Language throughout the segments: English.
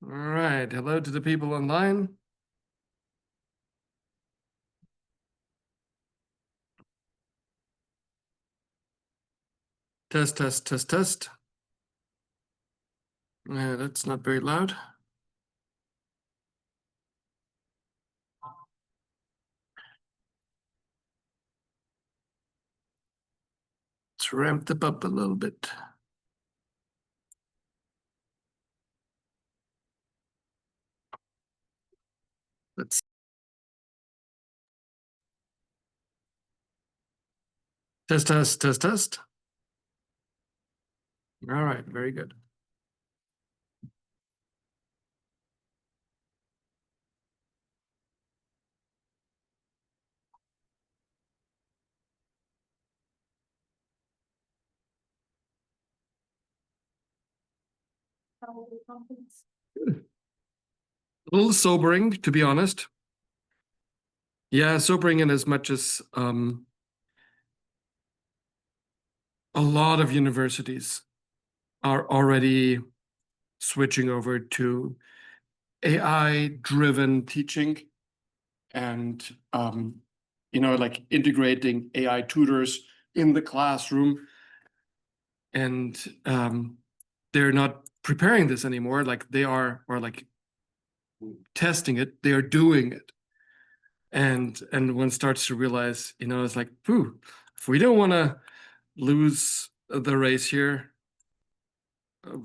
All right. Hello to the people online. Test, test, test, test. That's not very loud. Let's ramp them up a little bit. Let's test, test, test, test. All right, very good. A little sobering, to be honest. Yeah, sobering in as much as a lot of universities are already switching over to AI-driven teaching and like integrating AI tutors in the classroom. And they're not preparing this anymore. Like they are, or like testing it, they are doing it. And one starts to realize, it's like, phew, if we don't want to lose the race here,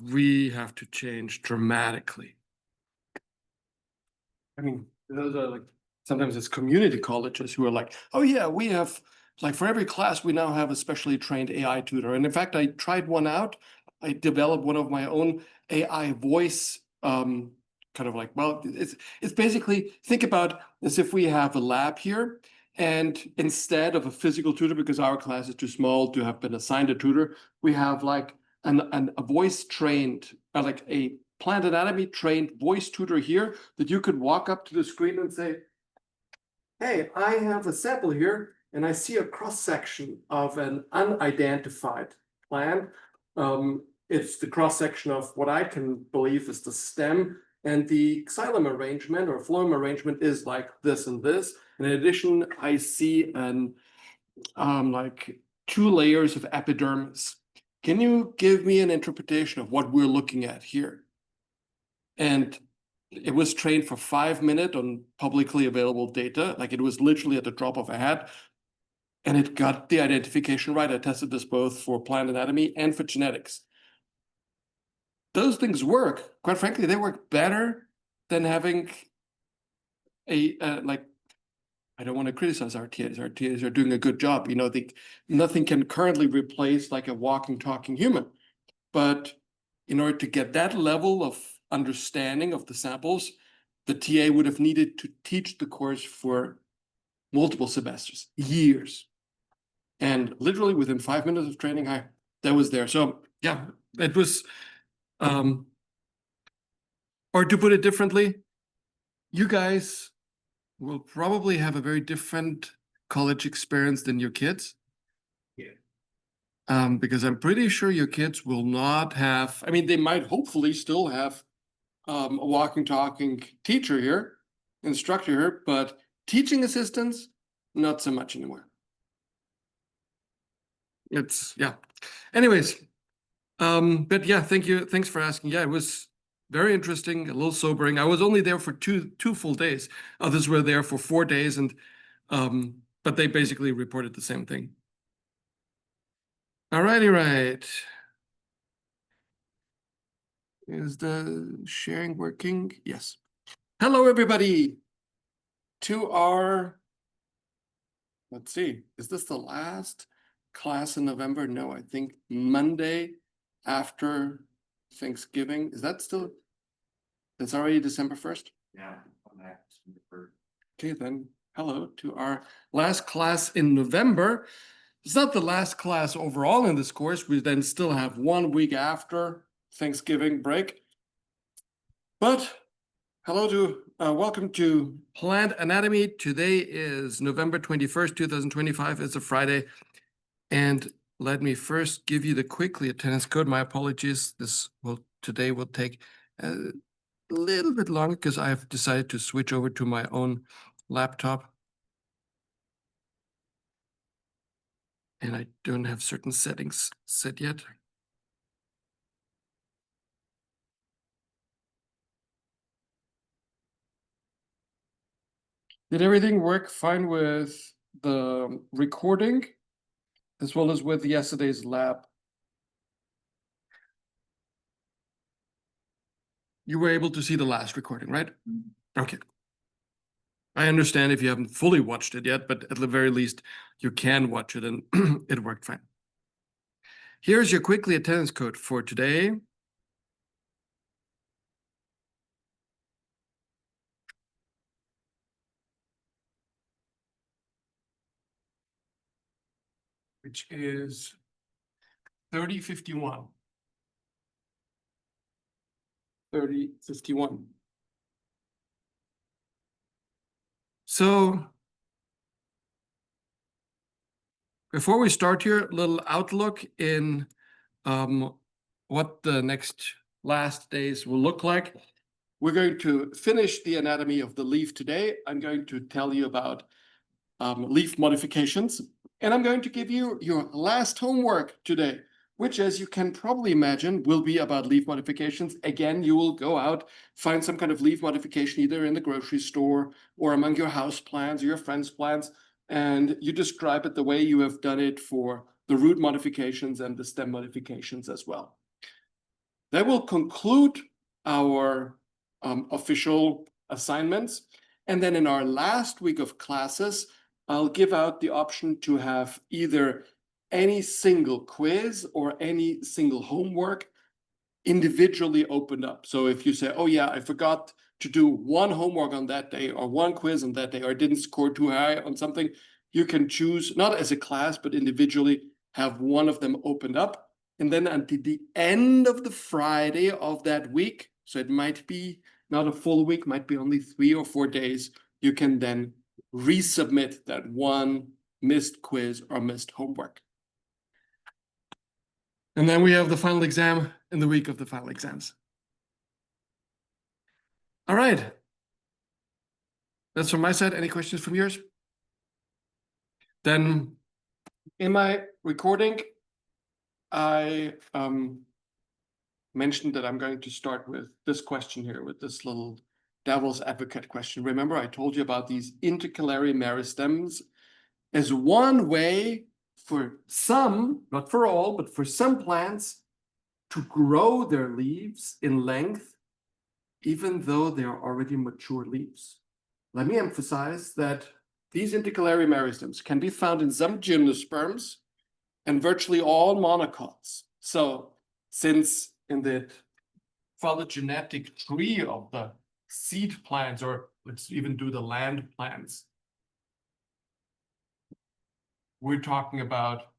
we have to change dramatically. I mean, those are like, sometimes it's community colleges who are like, oh yeah, we have, like for every class, we now have a specially trained AI tutor. And in fact, I tried one out. I developed one of my own AI voice, kind of like, well, it's basically, think about as if we have a lab here, and instead of a physical tutor, because our class is too small to have been assigned a tutor, we have like a voice trained, like a plant anatomy trained voice tutor here that you could walk up to the screen and say, hey, I have a sample here and I see a cross section of an unidentified plant. It's the cross section of what I can believe is the stem, and the xylem arrangement or phloem arrangement is like this and this. And in addition, I see like 2 layers of epidermis. Can you give me an interpretation of what we're looking at here? And it was trained for 5 minutes on publicly available data. Like it was literally at the drop of a hat. And it got the identification right. I tested this both for plant anatomy and for genetics. Those things work. Quite frankly, they work better than having a, like, I don't want to criticize RTAs. RTAs are doing a good job. Nothing can currently replace like a walking, talking human. But in order to get that level of understanding of the samples, the TA would have needed to teach the course for multiple semesters, years. And literally within 5 minutes of training, that was there. So yeah, it was, or to put it differently, you guys will probably have a very different college experience than your kids. Yeah. Because I'm pretty sure your kids will not have, I mean, they might hopefully still have a walking, talking teacher here, instructor here, but teaching assistants, not so much anymore. It's, yeah. Anyways, but yeah, thank you. Thanks for asking. Yeah, it was very interesting, a little sobering. I was only there for two full days. Others were there for 4 days, and but they basically reported the same thing. All righty, right. Is the sharing working? Yes. Hello, everybody. To our, let's see, is this the last class in November? No, I think Monday after Thanksgiving. Is that still, it's already December 1st? Yeah, I'm back December 1st. Okay, then hello to our last class in November. It's not the last class overall in this course. We then still have 1 week after Thanksgiving break. But hello to, welcome to Plant Anatomy. Today is November 21st, 2025. It's a Friday. And let me first give you the quickly attendance code. My apologies. Today will take a little bit longer because I have decided to switch over to my own laptop. And I don't have certain settings set yet. Did everything work fine with the recording as well as with yesterday's lab? You were able to see the last recording, right? Okay. I understand if you haven't fully watched it yet, but at the very least, you can watch it and it worked fine. Here's your quickly attendance code for today. Which is 3051. 3051. So before we start here, a little outlook in what the last days will look like. We're going to finish the anatomy of the leaf today. I'm going to tell you about leaf modifications, and I'm going to give you your last homework today, which, as you can probably imagine, will be about leaf modifications. Again, you will go out, find some kind of leaf modification either in the grocery store or among your house plants or your friends' plants, and you describe it the way you have done it for the root modifications and the stem modifications as well. That will conclude our official assignments. And then in our last week of classes, I'll give out the option to have either any single quiz or any single homework individually opened up. So if you say, oh yeah, I forgot to do one homework on that day or one quiz on that day, or didn't score too high on something, you can choose, not as a class, but individually have one of them opened up. And then until the end of the Friday of that week, so it might be not a full week, might be only 3 or 4 days, you can then resubmit that one missed quiz or missed homework. And then we have the final exam in the week of the final exams. All right. That's from my side. Any questions from yours? Then in my recording, I mentioned that I'm going to start with this question here, with this little devil's advocate question. Remember, I told you about these intercalary meristems as one way for some, not for all, but for some plants to grow their leaves in length, even though they are already mature leaves. Let me emphasize that these intercalary meristems can be found in some gymnosperms and virtually all monocots. So since in the phylogenetic tree of the seed plants, or let's even do the land plants, we're talking about,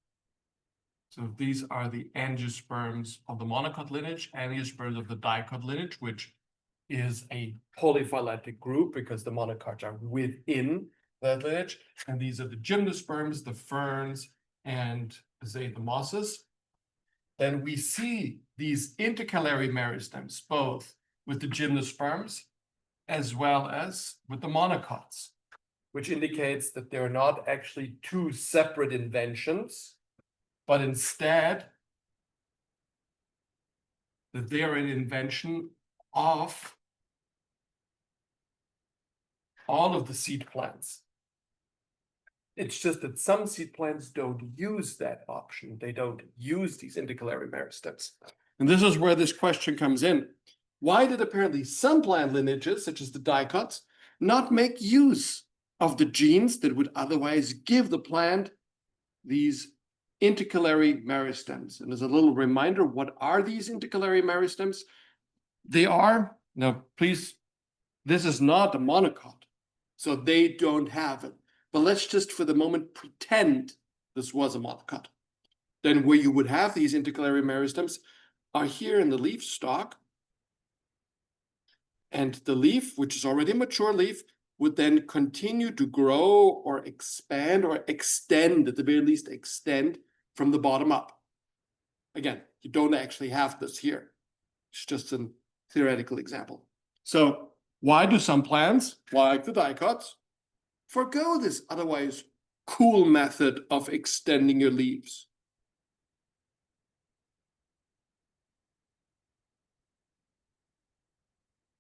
so these are the angiosperms of the monocot lineage, angiosperms of the dicot lineage, which is a polyphyletic group because the monocots are within that lineage. And these are the gymnosperms, the ferns, and say the mosses. Then we see these intercalary meristems both with the gymnosperms as well as with the monocots, which indicates that they're not actually two separate inventions, but instead that they are an invention of all of the seed plants. It's just that some seed plants don't use that option. They don't use these intercalary meristems. And this is where this question comes in. Why did apparently some plant lineages, such as the dicots, not make use of the genes that would otherwise give the plant these intercalary meristems? And as a little reminder, what are these intercalary meristems? They are, now please, this is not a monocot, so they don't have it. But let's just for the moment pretend this was a monocot. Then where you would have these intercalary meristems are here in the leaf stalk. And the leaf, which is already a mature leaf, would then continue to grow or expand or extend, at the very least extend from the bottom up. Again, you don't actually have this here. It's just a theoretical example. So why do some plants, like the dicots, forgo this otherwise cool method of extending your leaves?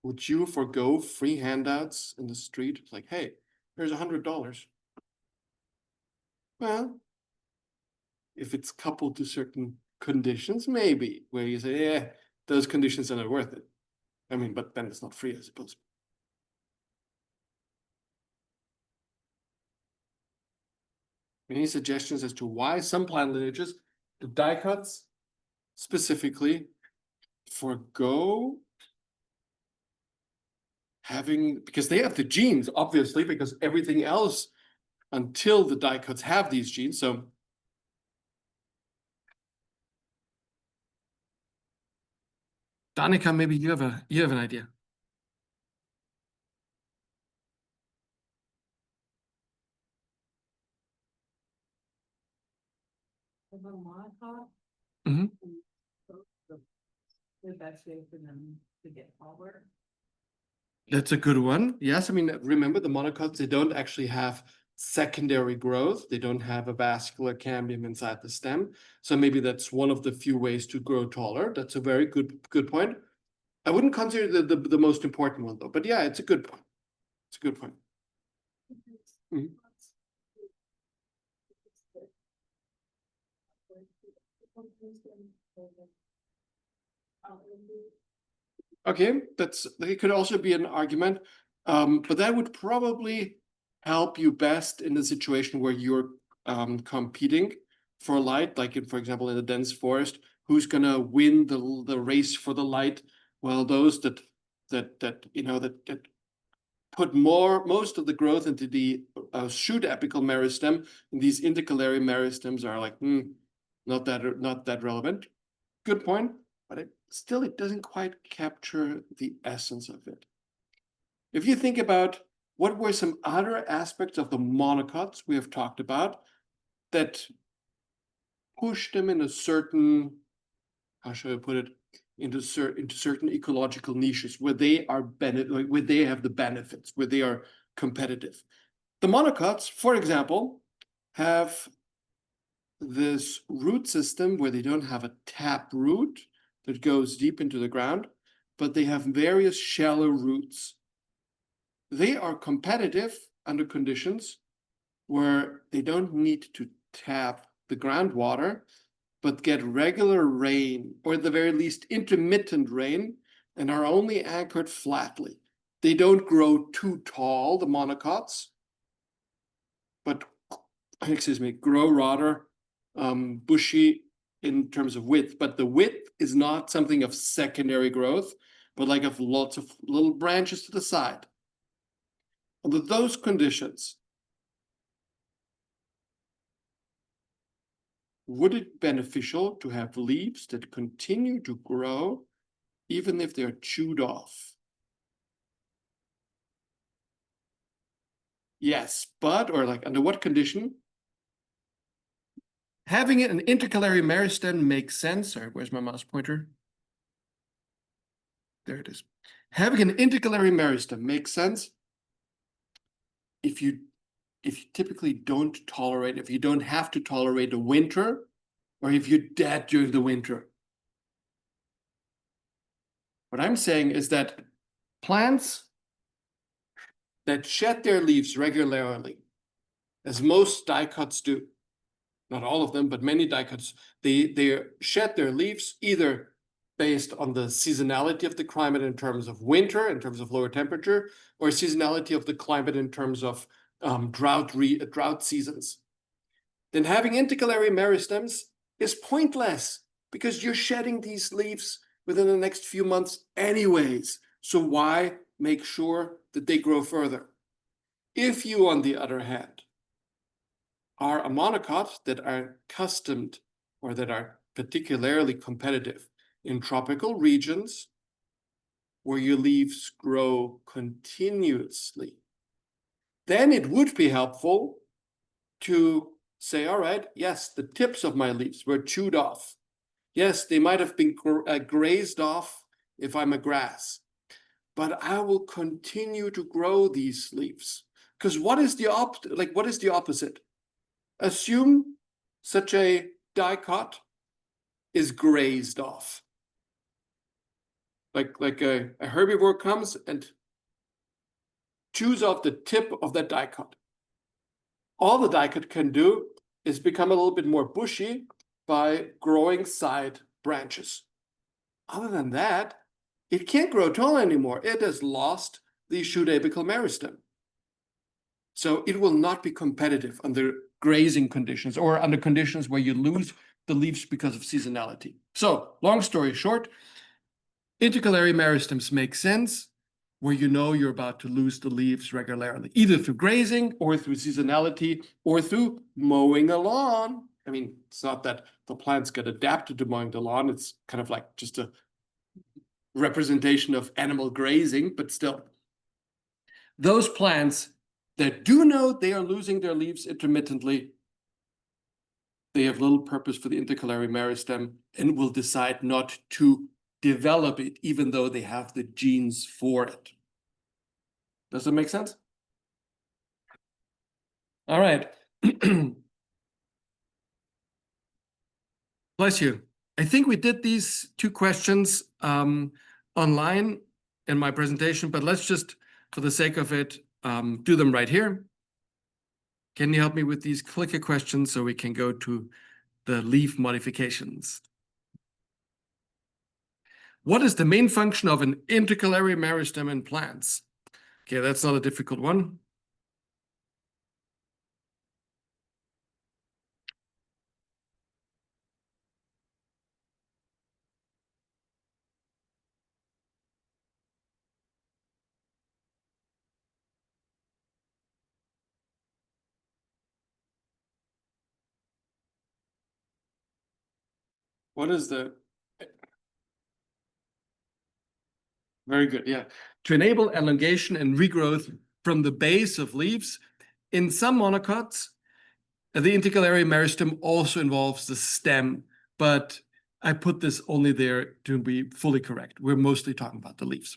Would you forgo free handouts in the street? It's like, hey, here's $100. Well, if it's coupled to certain conditions, maybe, where you say, yeah, those conditions are not worth it. I mean, but then it's not free, I suppose. Any suggestions as to why some plant lineages, the dicots specifically, forgo having, because they have the genes, obviously, because everything else until the dicots have these genes. So Danica, maybe you have an idea. Mhm. The best way for them to get forward. That's a good one. Yes, I mean, remember the monocots, they don't actually have secondary growth. They don't have a vascular cambium inside the stem. So maybe that's one of the few ways to grow taller. That's a very good point. I wouldn't consider the most important one though, but yeah, it's a good point. It's a good point. Mhm. Okay, that could also be an argument, but that would probably help you best in the situation where you're competing for light, like for example, in a dense forest, who's gonna win the race for the light? Well, those that put most of the growth into the shoot apical meristem, and these intercalary meristems are like not that relevant. Good point, but it doesn't quite capture the essence of it. If you think about what were some other aspects of the monocots we have talked about that push them in a certain, how should I put it, into certain ecological niches where they are where they have the benefits, where they are competitive. The monocots, for example, have this root system where they don't have a tap root that goes deep into the ground, but they have various shallow roots. They are competitive under conditions where they don't need to tap the groundwater, but get regular rain, or at the very least intermittent rain, and are only anchored flatly. They don't grow too tall, the monocots, but, excuse me, grow rather bushy in terms of width, but the width is not something of secondary growth, but like of lots of little branches to the side. Under those conditions, would it be beneficial to have leaves that continue to grow even if they're chewed off? Yes, but, or like under what condition? Having an intercalary meristem makes sense. Sorry, where's my mouse pointer? There it is. Having an intercalary meristem makes sense if you typically don't tolerate, if you don't have to tolerate a winter, or if you're dead during the winter. What I'm saying is that plants that shed their leaves regularly, as most dicots do, not all of them, but many dicots, they shed their leaves either based on the seasonality of the climate in terms of winter, in terms of lower temperature, or seasonality of the climate in terms of drought seasons. Then having intercalary meristems is pointless because you're shedding these leaves within the next few months anyways. So why make sure that they grow further? If you, on the other hand, are a monocot that are accustomed or that are particularly competitive in tropical regions where your leaves grow continuously, then it would be helpful to say, all right, yes, the tips of my leaves were chewed off. Yes, they might have been grazed off if I'm a grass. but I will continue to grow these leaves. Because what is the what is the opposite? Assume such a dicot is grazed off. Like a herbivore comes and chews off the tip of that dicot. All the dicot can do is become a little bit more bushy by growing side branches. Other than that, it can't grow tall anymore. It has lost the shoot apical meristem. So it will not be competitive under grazing conditions or under conditions where you lose the leaves because of seasonality. So long story short, intercalary meristems make sense where you know you're about to lose the leaves regularly, either through grazing or through seasonality or through mowing a lawn. I mean, it's not that the plants get adapted to mowing the lawn. It's kind of like just a representation of animal grazing, but still. Those plants that do know they are losing their leaves intermittently, they have little purpose for the intercalary meristem and will decide not to develop it, even though they have the genes for it. Does that make sense? All right. Bless you. I think we did these two questions online in my presentation, but let's just, for the sake of it, do them right here. Can you help me with these clicker questions so we can go to the leaf modifications? What is the main function of an intercalary meristem in plants? Okay, that's not a difficult one. What is the... Very good, yeah. To enable elongation and regrowth from the base of leaves. In some monocots, the intercalary meristem also involves the stem, but I put this only there to be fully correct. We're mostly talking about the leaves.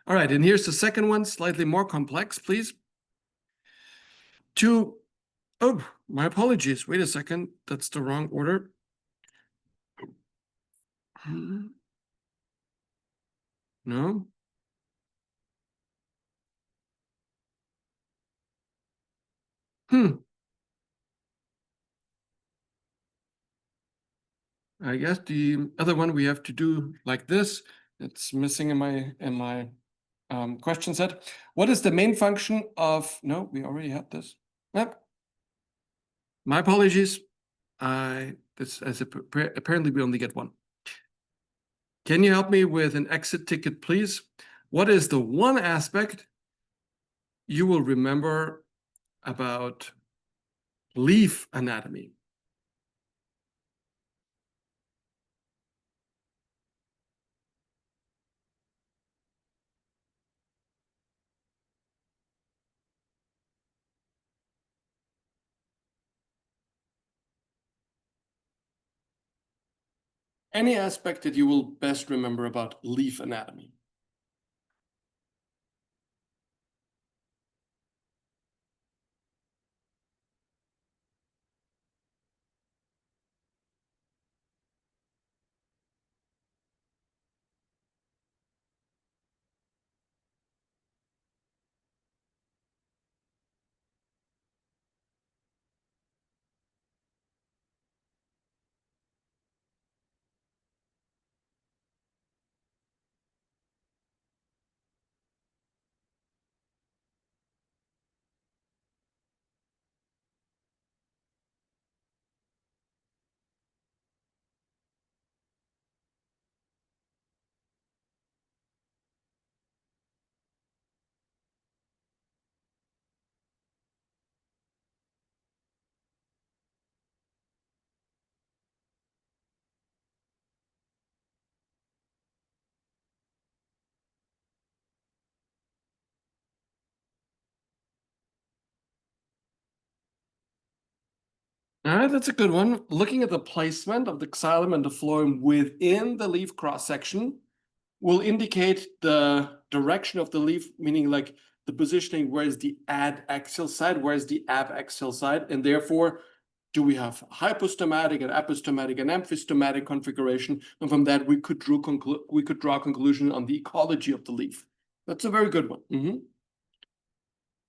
All right, and here's the second one, slightly more complex, please. Oh, my apologies. Wait a second. That's the wrong order. No. I guess the other one we have to do like this. It's missing in my question set. What is the main function of... No, we already had this. Yep. My apologies. Apparently we only get one. Can you help me with an exit ticket, please? What is the one aspect you will remember about leaf anatomy? Any aspect that you will best remember about leaf anatomy? All right, that's a good one. Looking at the placement of the xylem and the phloem within the leaf cross-section, will indicate the direction of the leaf, meaning like the positioning, where is the adaxial side, where is the abaxial side, and therefore, do we have hypostomatic and epistematic and amphistomatic configuration? And from that, we could draw a conclusion on the ecology of the leaf. That's a very good one.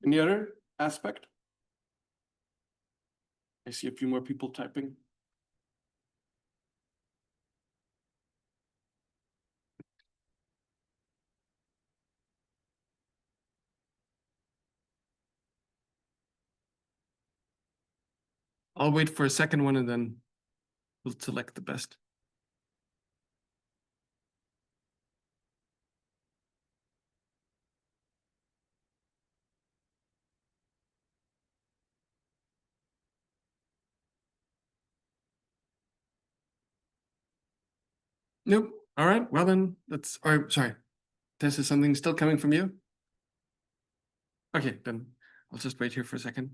Any other aspect? I see a few more people typing. I'll wait for a second one and then we'll select the best. Nope. All right. Well, then that's, or sorry, this is something still coming from you. Okay, then I'll just wait here for a second.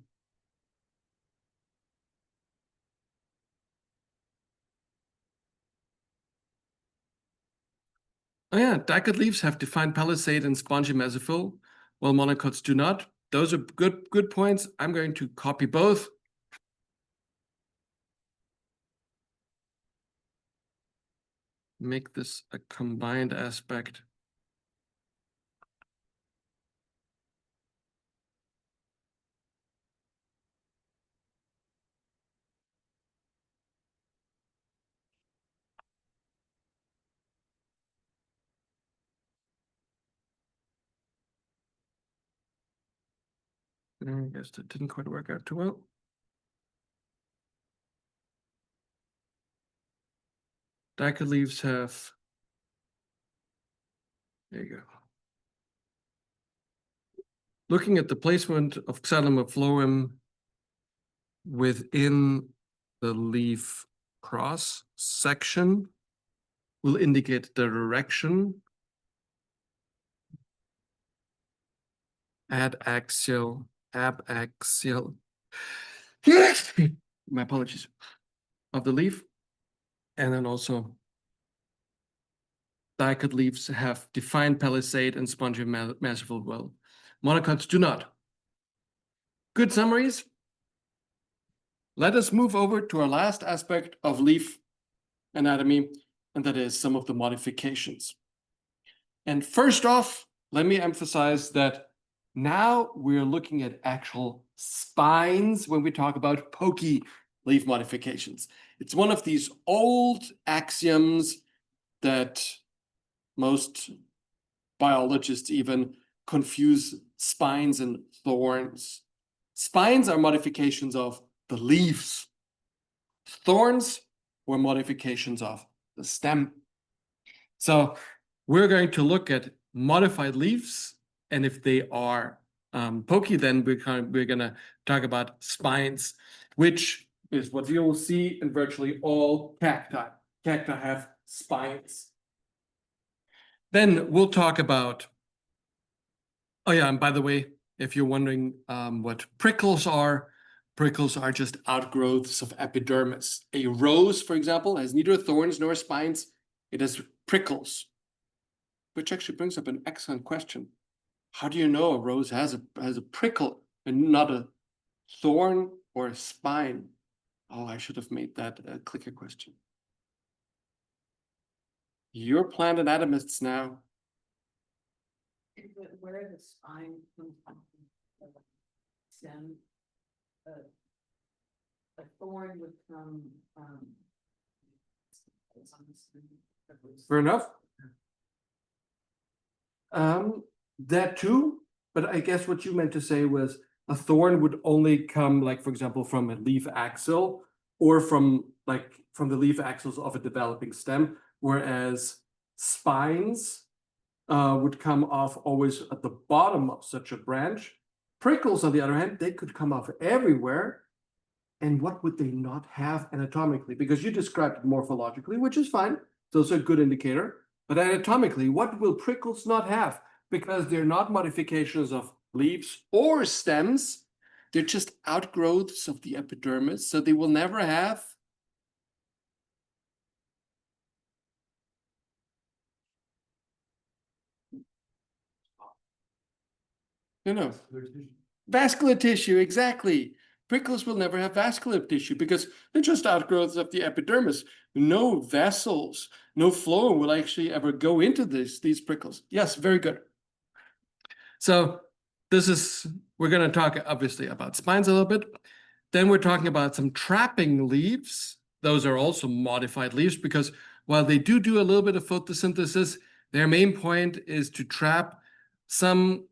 Oh yeah, dicot leaves have defined palisade and spongy mesophyll, while monocots do not. Those are good points. I'm going to copy both. Make this a combined aspect. I guess that didn't quite work out too well. Dicot leaves have, there you go. Looking at the placement of Xylem florum within the leaf cross section will indicate the direction. Adaxial, abaxial. My apologies. Of the leaf. And then also dicot leaves have defined palisade and spongy mesophyll well. Monocots do not. Good summaries. Let us move over to our last aspect of leaf anatomy, and that is some of the modifications. And first off, let me emphasize that now we're looking at actual spines when we talk about pokey leaf modifications. It's one of these old axioms that most biologists even confuse spines and thorns. Spines are modifications of the leaves. Thorns were modifications of the stem. So we're going to look at modified leaves, and if they are pokey, then we're going to talk about spines, which is what you'll see in virtually all cacti. Cacti have spines. Then we'll talk about, oh yeah, and by the way, if you're wondering what prickles are just outgrowths of epidermis. A rose, for example, has neither thorns nor spines. It has prickles, which actually brings up an excellent question. How do you know a rose has a prickle and not a thorn or a spine? Oh, I should have made that a clicker question. You're plant anatomists now. But where the spine comes from, the stem, a thorn would come it's on the stem. Fair enough. That too, but I guess what you meant to say was a thorn would only come, like, for example, from a leaf axil or from the leaf axils of a developing stem, whereas spines would come off always at the bottom of such a branch. Prickles, on the other hand, they could come off everywhere. And what would they not have anatomically? Because you described it morphologically, which is fine. It's also a good indicator. But anatomically, what will prickles not have? Because they're not modifications of leaves or stems. They're just outgrowths of the epidermis. So they will never have No. Vascular tissue, exactly. Prickles will never have vascular tissue because they're just outgrowths of the epidermis. No vessels, no flow will actually ever go into these prickles. Yes, very good. So we're going to talk obviously about spines a little bit. Then we're talking about some trapping leaves. Those are also modified leaves because while they do a little bit of photosynthesis, their main point is to trap some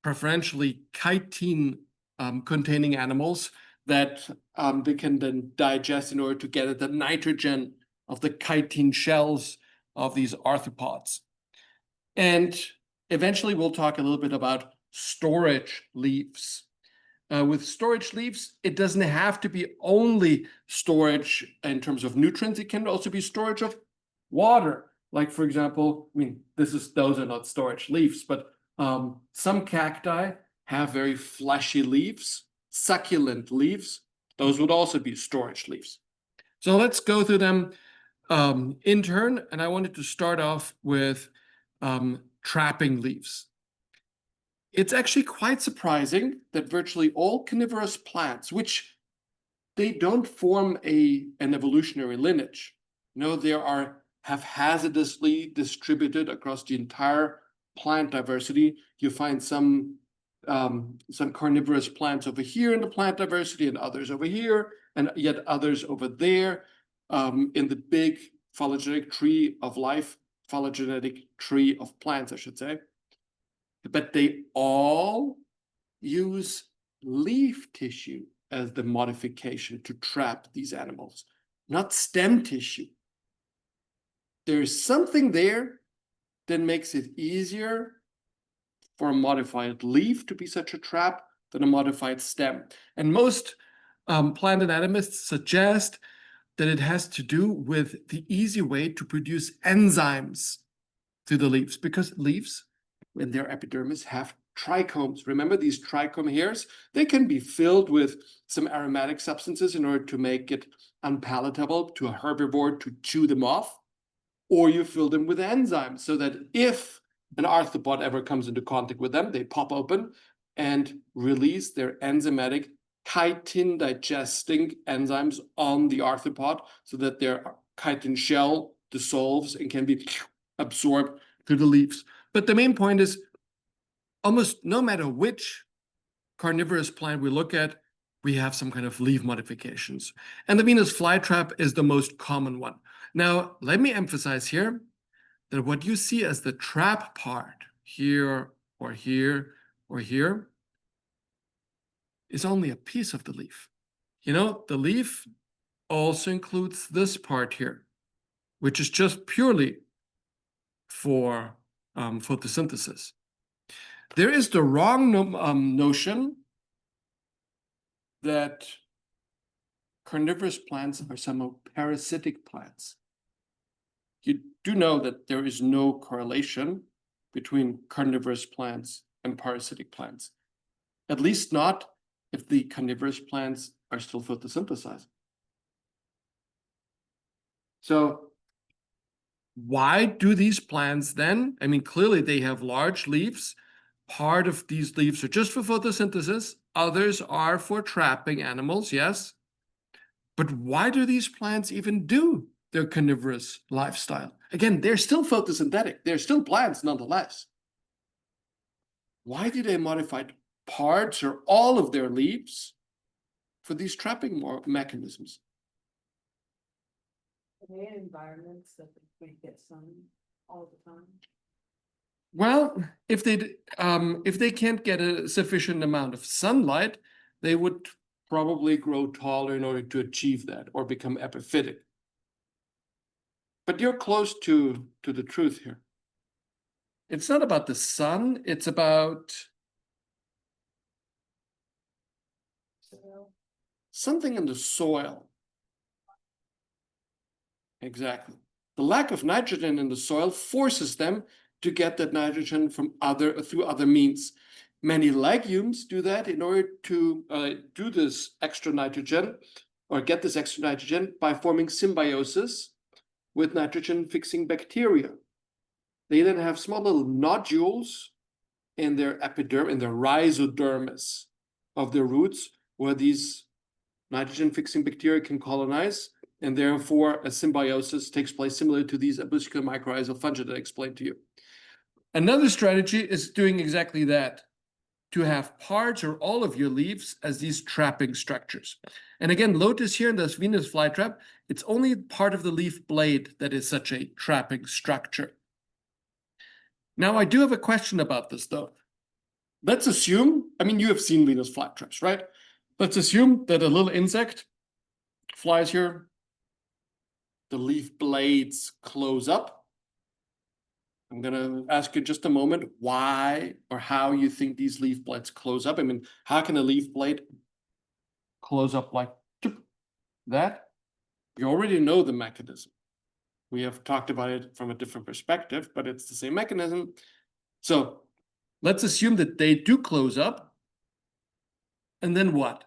preferentially chitin containing animals that they can then digest in order to get at the nitrogen of the chitin shells of these arthropods. And eventually we'll talk a little bit about storage leaves. With storage leaves, it doesn't have to be only storage in terms of nutrients, it can also be storage of water. Like, for example, I mean, those are not storage leaves, but some cacti have very fleshy leaves, succulent leaves. Those would also be storage leaves. So let's go through them in turn. And I wanted to start off with trapping leaves. It's actually quite surprising that virtually all carnivorous plants, which they don't form an evolutionary lineage. You know, they are haphazardly distributed across the entire plant diversity. You find some carnivorous plants over here in the plant diversity and others over here and yet others over there in the big phylogenetic tree of life, phylogenetic tree of plants, I should say. But they all use leaf tissue as the modification to trap these animals, not stem tissue. There's something there that makes it easier for a modified leaf to be such a trap than a modified stem. And most plant anatomists suggest that it has to do with the easy way to produce enzymes through the leaves, because leaves, in their epidermis, have trichomes. Remember these trichome hairs? They can be filled with some aromatic substances in order to make it unpalatable to a herbivore to chew them off, or you fill them with enzymes so that if an arthropod ever comes into contact with them, they pop open and release their enzymatic chitin digesting enzymes on the arthropod so that their chitin shell dissolves and can be absorbed through the leaves. But the main point is almost no matter which carnivorous plant we look at, we have some kind of leaf modifications. And the Venus flytrap is the most common one. Now, let me emphasize here that what you see as the trap part here or here or here is only a piece of the leaf. You know, the leaf also includes this part here, which is just purely for photosynthesis. There is the wrong notion that carnivorous plants are somehow parasitic plants. You do know that there is no correlation between carnivorous plants and parasitic plants, at least not if the carnivorous plants are still photosynthesizing. So why do these plants then? I mean, clearly they have large leaves. Part of these leaves are just for photosynthesis. Others are for trapping animals, yes. But why do these plants even do their carnivorous lifestyle? Again, they're still photosynthetic. They're still plants nonetheless. Why do they modify parts or all of their leaves for these trapping mechanisms? Are they in environments that we get sun all the time? Well, if they can't get a sufficient amount of sunlight, they would probably grow taller in order to achieve that or become epiphytic. But you're close to the truth here. It's not about the sun, it's about something in the soil. Exactly. The lack of nitrogen in the soil forces them to get that nitrogen from through other means. Many legumes do that in order to do this extra nitrogen or get this extra nitrogen by forming symbiosis with nitrogen-fixing bacteria. They then have small little nodules in their epidermis, in the rhizodermis of the roots, where these nitrogen-fixing bacteria can colonize, and therefore a symbiosis takes place similar to these abuscular mycorrhizal fungi that I explained to you. Another strategy is doing exactly that, to have parts or all of your leaves as these trapping structures. And again, lotus here in this Venus flytrap, it's only part of the leaf blade that is such a trapping structure. Now, I do have a question about this, though. Let's assume, I mean, you have seen Venus flytraps, right? Let's assume that a little insect flies here. The leaf blades close up. I'm going to ask you just a moment why or how you think these leaf blades close up. I mean, how can a leaf blade close up like that? You already know the mechanism. We have talked about it from a different perspective, but it's the same mechanism. So let's assume that they do close up. And then what?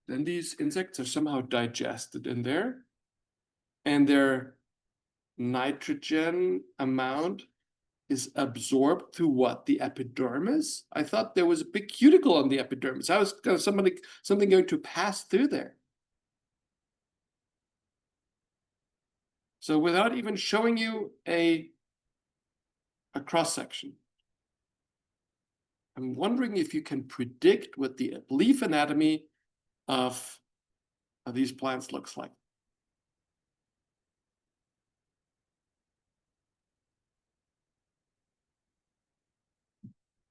Then these insects are somehow digested in there, and their nitrogen amount is absorbed through what? The epidermis? I thought there was a big cuticle on the epidermis. How is something going to pass through there? So without even showing you a cross-section, I'm wondering if you can predict what the leaf anatomy of these plants looks like.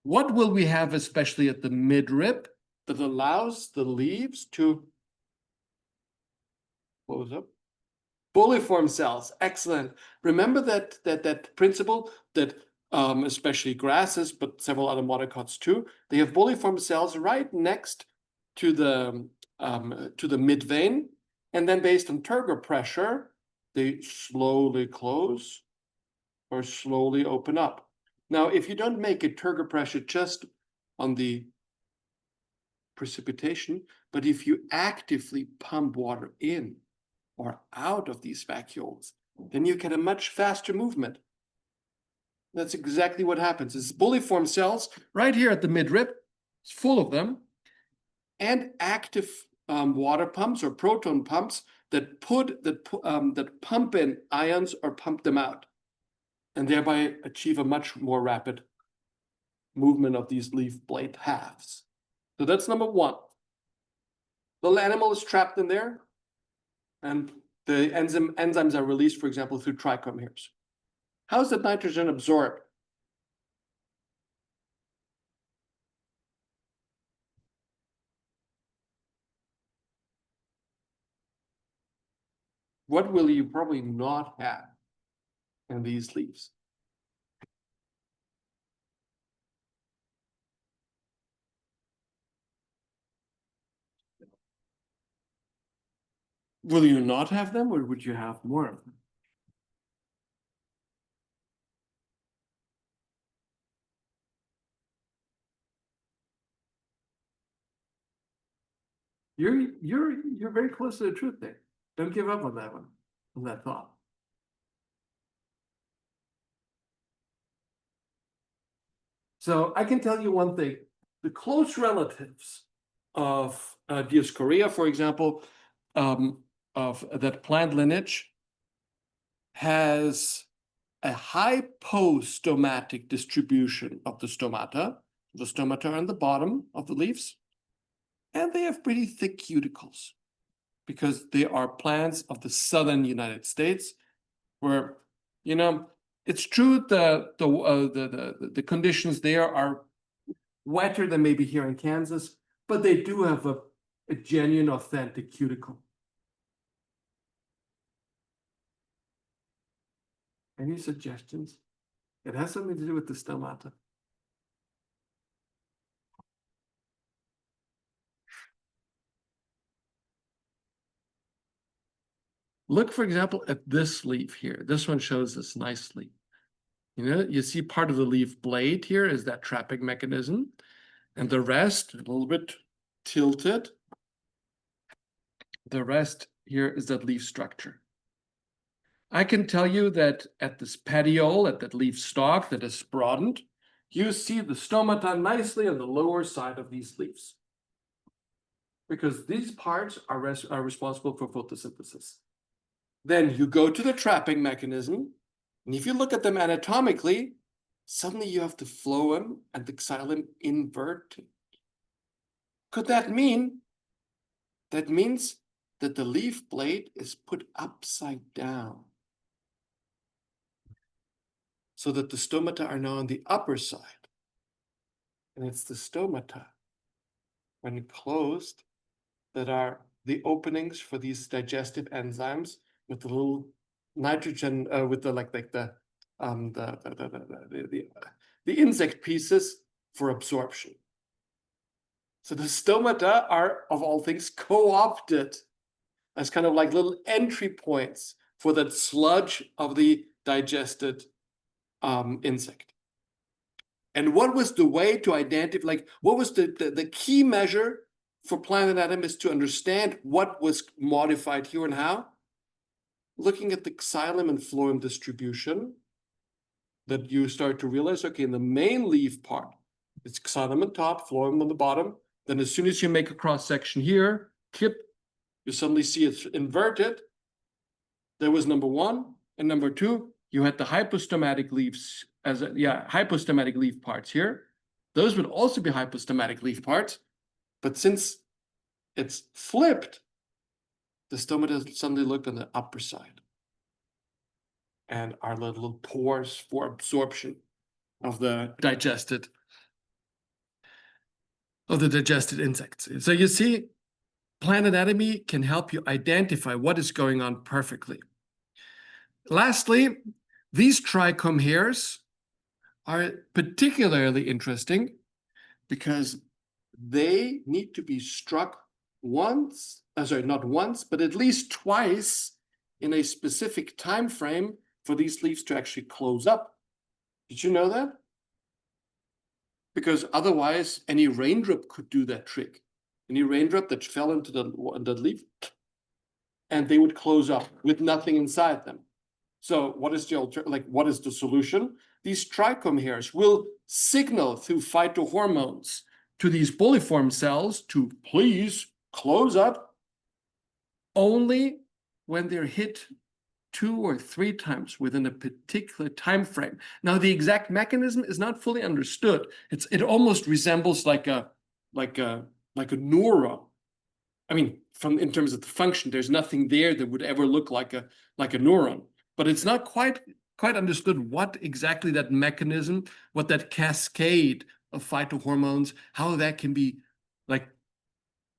What will we have, especially at the midrib, that allows the leaves to close up? Bulliform cells, excellent. Remember that principle that especially grasses, but several other monocots too, they have bulliform cells right next to the mid vein, and then based on turgor pressure, they slowly close or slowly open up. Now, if you don't make a turgor pressure just on the precipitation, but if you actively pump water in or out of these vacuoles, then you get a much faster movement. That's exactly what happens. It's bulliform cells right here at the midrib, it's full of them, and active water pumps or proton pumps that pump in ions or pump them out, and thereby achieve a much more rapid movement of these leaf blade halves. So that's number one. The animal is trapped in there, and the enzymes are released, for example, through trichome hairs. How is that nitrogen absorbed? What will you probably not have in these leaves? Will you not have them, or would you have more of them? You're very close to the truth there. Don't give up on that one, on that thought. So I can tell you one thing: the close relatives of Dioscorea, for example, of that plant lineage, has a hypostomatic distribution of the stomata. The stomata are on the bottom of the leaves, and they have pretty thick cuticles because they are plants of the southern United States, where, you know, it's true the conditions there are wetter than maybe here in Kansas, but they do have a genuine, authentic cuticle. Any suggestions? It has something to do with the stomata. Look, for example, at this leaf here. This one shows this nicely. You know, you see part of the leaf blade here is that trapping mechanism, and the rest, a little bit tilted. The rest here is that leaf structure. I can tell you that at this petiole, at that leaf stalk that is broadened, you see the stomata nicely on the lower side of these leaves. Because these parts are responsible for photosynthesis. Then you go to the trapping mechanism, and if you look at them anatomically, suddenly you have the phloem and the xylem inverted. Could that mean? That means that the leaf blade is put upside down, so that the stomata are now on the upper side. And it's the stomata, when closed, that are the openings for these digestive enzymes with the little nitrogen, with the the insect pieces for absorption. So the stomata are, of all things, co-opted as kind of like little entry points for that sludge of the digested insect. And what was the way to identify, like, what was the key measure for plant anatomists to understand what was modified here and how? Looking at the xylem and phloem distribution, that you start to realize, okay, in the main leaf part, it's xylem on top, phloem on the bottom. Then as soon as you make a cross section here, clip, you suddenly see it's inverted. There was number one. And number two, you had the hypostomatic leaves as hypostomatic leaf parts here. Those would also be hypostomatic leaf parts. But since it's flipped, the stomata suddenly look on the upper side and are little pores for absorption of the digested insects. So you see, plant anatomy can help you identify what is going on perfectly. Lastly, these trichome hairs are particularly interesting because they need to be struck once, not once, but at least twice in a specific time frame for these leaves to actually close up. Did you know that? Because otherwise, any raindrop could do that trick. Any raindrop that fell into the leaf, and they would close up with nothing inside them. So what is what is the solution? These trichome hairs will signal through phytohormones to these bulliform cells to please close up only when they're hit 2 or 3 times within a particular time frame. Now, the exact mechanism is not fully understood. It almost resembles like a neuron. I mean, in terms of the function, there's nothing there that would ever look like a neuron. But it's not quite understood what exactly that mechanism, what that cascade of phytohormones, how that can be, like,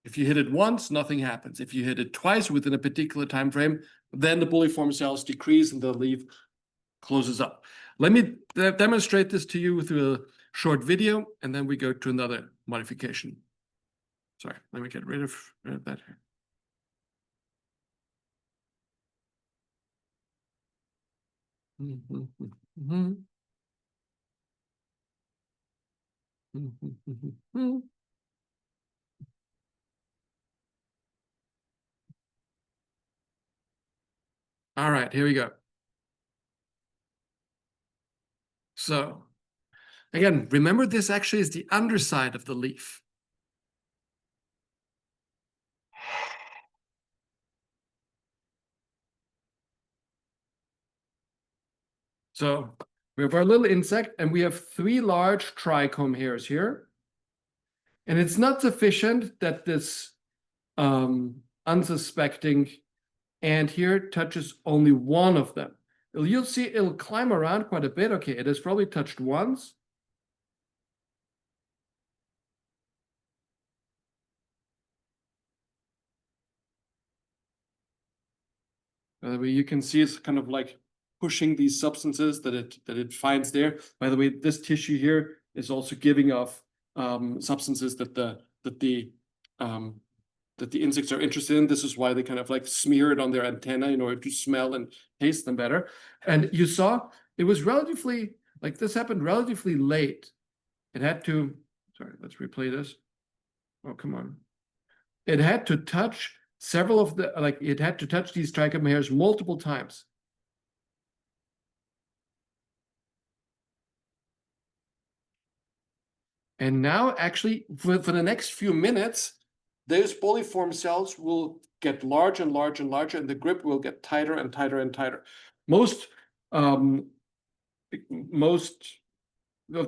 if you hit it once, nothing happens. If you hit it twice within a particular time frame, then the bulliform cells decrease and the leaf closes up. Let me demonstrate this to you through a short video, and then we go to another modification. Sorry, let me get rid of that here. All right, here we go. So again, remember this actually is the underside of the leaf. So we have our little insect, and we have 3 large trichome hairs here. And it's not sufficient that this unsuspecting ant here touches only one of them. You'll see it'll climb around quite a bit. Okay, it has probably touched once. By the way, you can see it's kind of like pushing these substances that it finds there. By the way, this tissue here is also giving off substances that the insects are interested in. This is why they kind of like smear it on their antenna in order to smell and taste them better. And you saw it was relatively, like, this happened relatively late. It had to, sorry, let's replay this. Oh, come on. It had to touch several of the, like, it had to touch these trichome hairs multiple times. And now actually for the next few minutes, those boliform cells will get larger and larger and larger, and the grip will get tighter and tighter and tighter. Most of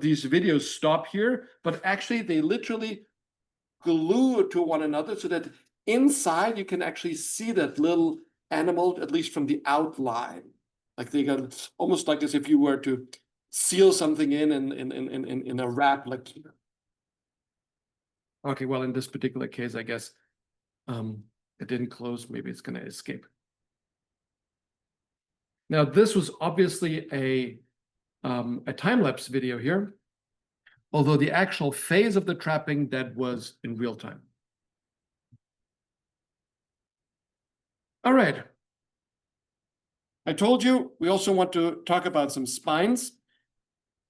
these videos stop here, but actually they literally glue to one another so that inside you can actually see that little animal, at least from the outline. Like they got almost like as if you were to seal something in a wrap, like. Okay, well, in this particular case, I guess it didn't close. Maybe it's going to escape. Now, this was obviously a time-lapse video here, although the actual phase of the trapping, that was in real time. All right. I told you we also want to talk about some spines.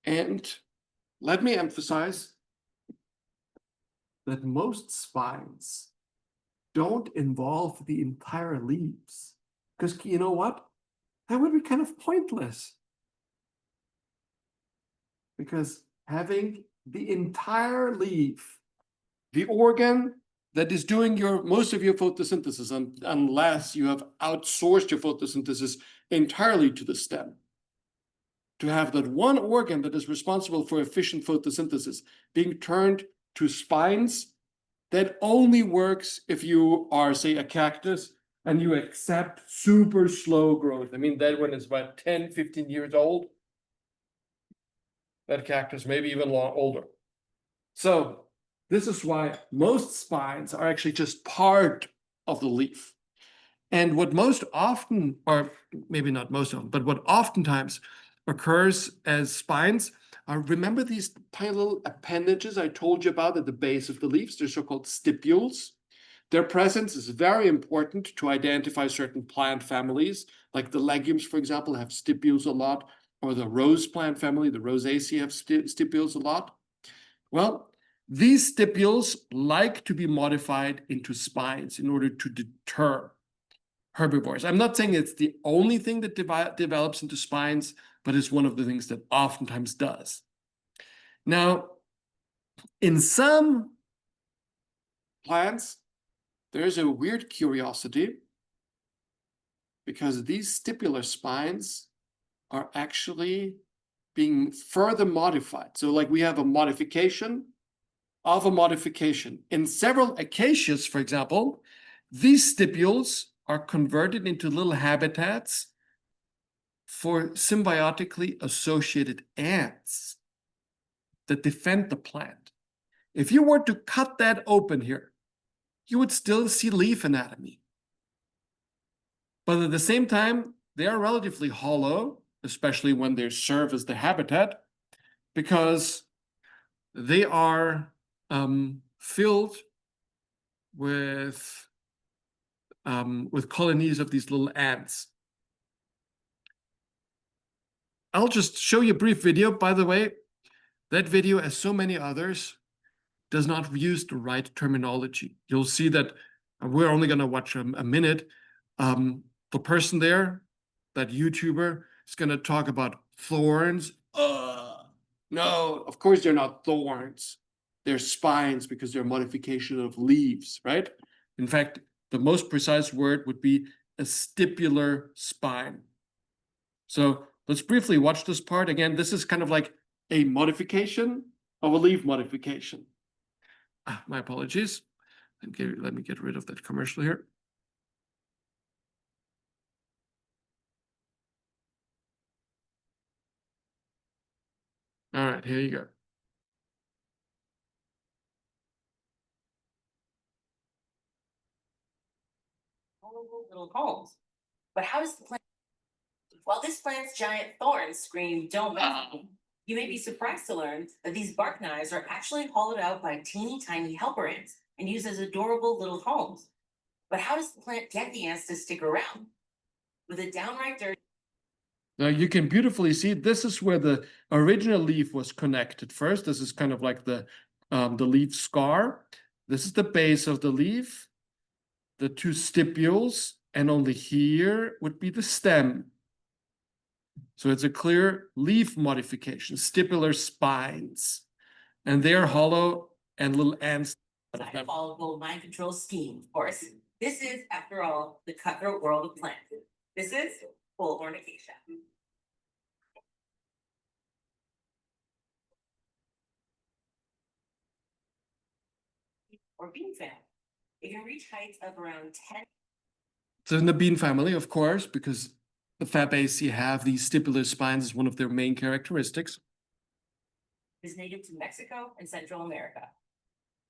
And let me emphasize that most spines don't involve the entire leaves. Because you know what? That would be kind of pointless. Because having the entire leaf, the organ that is doing most of your photosynthesis, unless you have outsourced your photosynthesis entirely to the stem, to have that one organ that is responsible for efficient photosynthesis being turned to spines, that only works if you are, say, a cactus and you accept super slow growth. I mean, that one is about 10, 15 years old. That cactus, maybe even older. So this is why most spines are actually just part of the leaf. And what most often, or maybe not most often, but what oftentimes occurs as spines are, remember these tiny little appendages I told you about at the base of the leaves? They're so-called stipules. Their presence is very important to identify certain plant families, like the legumes, for example, have stipules a lot, or the rose plant family, the Rosaceae, have stipules a lot. Well, these stipules like to be modified into spines in order to deter herbivores. I'm not saying it's the only thing that develops into spines, but it's one of the things that oftentimes does. Now, in some plants, there's a weird curiosity because these stipular spines are actually being further modified. So like we have a modification of a modification. In several acacias, for example, these stipules are converted into little habitats for symbiotically associated ants that defend the plant. If you were to cut that open here, you would still see leaf anatomy. But at the same time, they are relatively hollow, especially when they serve as the habitat, because they are filled with colonies of these little ants. I'll just show you a brief video. By the way, that video, as so many others, does not use the right terminology. You'll see that we're only going to watch a minute. The person there, that YouTuber, is going to talk about thorns. No, of course they're not thorns. They're spines because they're a modification of leaves, right? In fact, the most precise word would be a stipular spine. So let's briefly watch this part. Again, this is kind of like a modification of a leaf modification. My apologies. Let me get rid of that commercial here. All right, here you go. Little holes. But how does the plant? While this plant's giant thorns scream, "Don't mess with me," you may be surprised to learn that these bark knives are actually hollowed out by teeny tiny helper ants and used as adorable little homes. But how does the plant get the ants to stick around? With a downright dirty. Now you can beautifully see this is where the original leaf was connected first. This is kind of like the leaf scar. This is the base of the leaf, the two stipules, and only here would be the stem. So it's a clear leaf modification, stipular spines. and they're hollow and little ants. Diabolical mind control scheme, of course. This is, after all, the cutthroat world of plants. This is bullhorn acacia. Or bean fan. It can reach heights of around 10. So in the bean family, of course, because the Fabaceae have these stipular spines as one of their main characteristics. Is native to Mexico and Central America.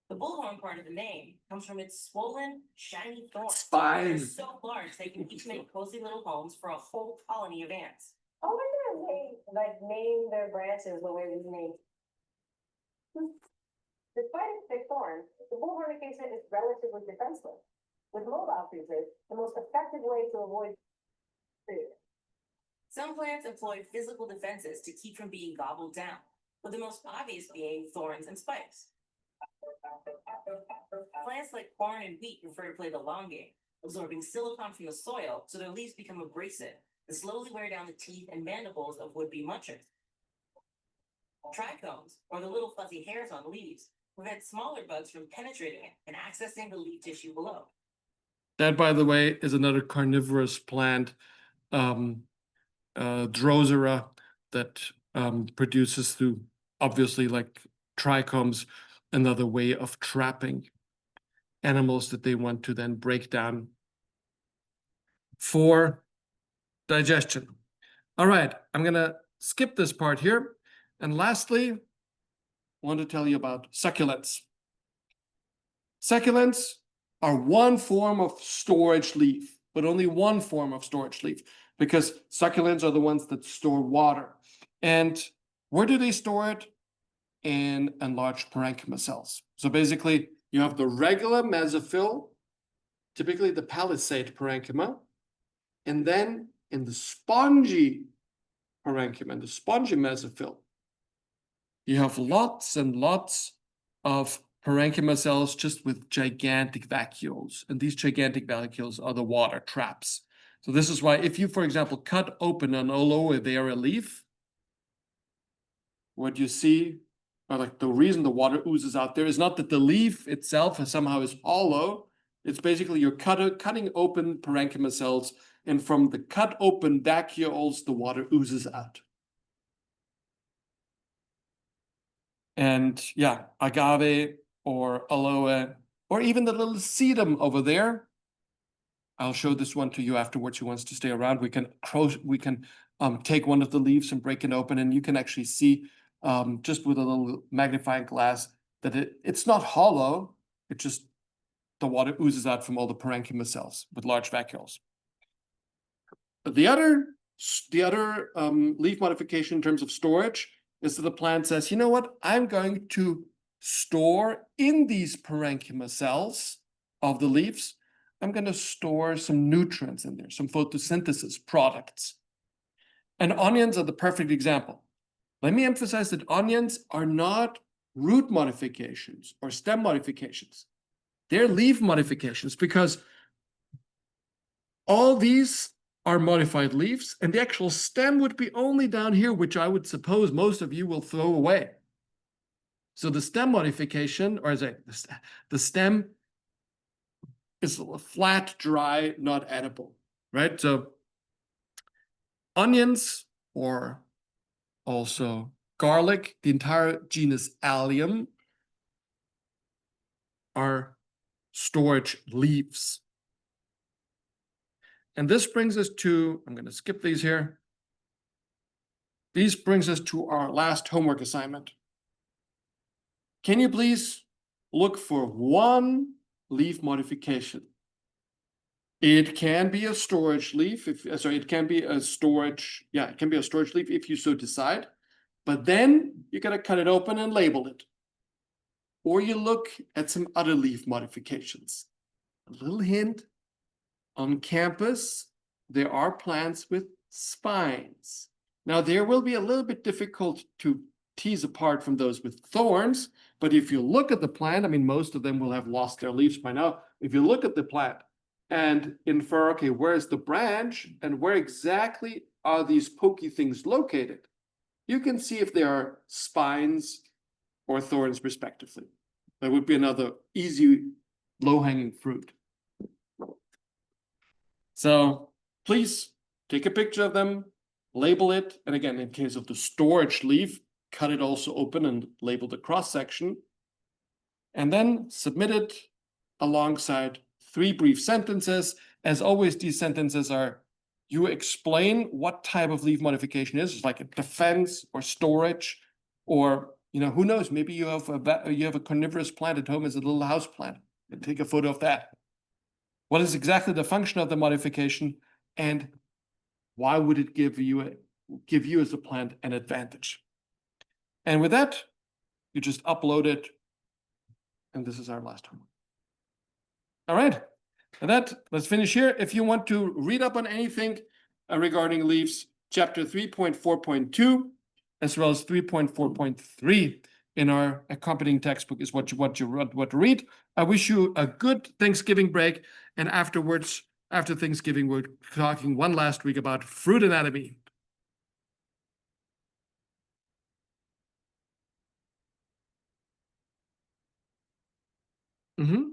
The bullhorn part of the name comes from its swollen, shiny thorns. They're Spines. so large they can each make cozy little homes for a whole colony of ants. Oh my god, they name their branches the way we name. Despite its thick thorns, the bullhorn acacia is relatively defenseless. With mobile creatures, the most effective way to avoid food. Some plants employ physical defenses to keep from being gobbled down, with the most obvious being thorns and spikes. Plants like corn and wheat prefer to play the long game, absorbing silicon from the soil so their leaves become abrasive and slowly wear down the teeth and mandibles of would-be munchers. Trichomes, or the little fuzzy hairs on leaves, prevent smaller bugs from penetrating it and accessing the leaf tissue below. That, by the way, is another carnivorous plant, Drosera, that produces through, obviously, like trichomes, another way of trapping animals that they want to then break down for digestion. All right, I'm gonna skip this part here. And lastly, I want to tell you about succulents. Succulents are one form of storage leaf, but only one form of storage leaf, because succulents are the ones that store water. And where do they store it? In enlarged parenchyma cells. So basically, you have the regular mesophyll, typically the palisade parenchyma, and then in the spongy parenchyma, the spongy mesophyll, you have lots and lots of parenchyma cells just with gigantic vacuoles. And these gigantic vacuoles are the water traps. So this is why if you, for example, cut open an aloe vera leaf, what you see, or like the reason the water oozes out there is not that the leaf itself somehow is hollow. It's basically you're cutting open parenchyma cells, and from the cut open vacuoles, the water oozes out. And yeah, agave or aloe, or even the little sedum over there. I'll show this one to you afterwards who wants to stay around. We can take one of the leaves and break it open, and you can actually see just with a little magnifying glass that it's not hollow. It just, the water oozes out from all the parenchyma cells with large vacuoles. The other leaf modification in terms of storage is that the plant says, you know what, I'm going to store in these parenchyma cells of the leaves, I'm going to store some nutrients in there, some photosynthesis products. And onions are the perfect example. Let me emphasize that onions are not root modifications or stem modifications. They're leaf modifications, because all these are modified leaves, and the actual stem would be only down here, which I would suppose most of you will throw away. So the stem modification, or as the stem is flat, dry, not edible, right? So onions, or also garlic, the entire genus Allium, are storage leaves. And this brings us to, I'm going to skip these here. These brings us to our last homework assignment. Can you please look for one leaf modification? It can be a storage leaf, it can be a storage, it can be a storage leaf if you so decide, but then you gotta cut it open and label it. Or you look at some other leaf modifications. A little hint, on campus, there are plants with spines. Now, there will be a little bit difficult to tease apart from those with thorns, but if you look at the plant, I mean, most of them will have lost their leaves by now. If you look at the plant and infer, okay, where's the branch and where exactly are these pokey things located? You can see if there are spines or thorns respectively. That would be another easy, low-hanging fruit. So please take a picture of them, label it, and again, in case of the storage leaf, cut it also open and label the cross-section, and then submit it alongside 3 brief sentences. As always, these sentences are, you explain what type of leaf modification is. It's like a defense or storage, or who knows, maybe you have a carnivorous plant at home as a little house plant, and take a photo of that. What is exactly the function of the modification, and why would it give you as a plant an advantage? And with that, you just upload it, and this is our last homework. All right, with that, let's finish here. If you want to read up on anything regarding leaves, chapter 3.4.2, as well as 3.4.3 in our accompanying textbook is what to read. I wish you a good Thanksgiving break, and afterwards, after Thanksgiving, we're talking one last week about fruit anatomy. Mm-hmm.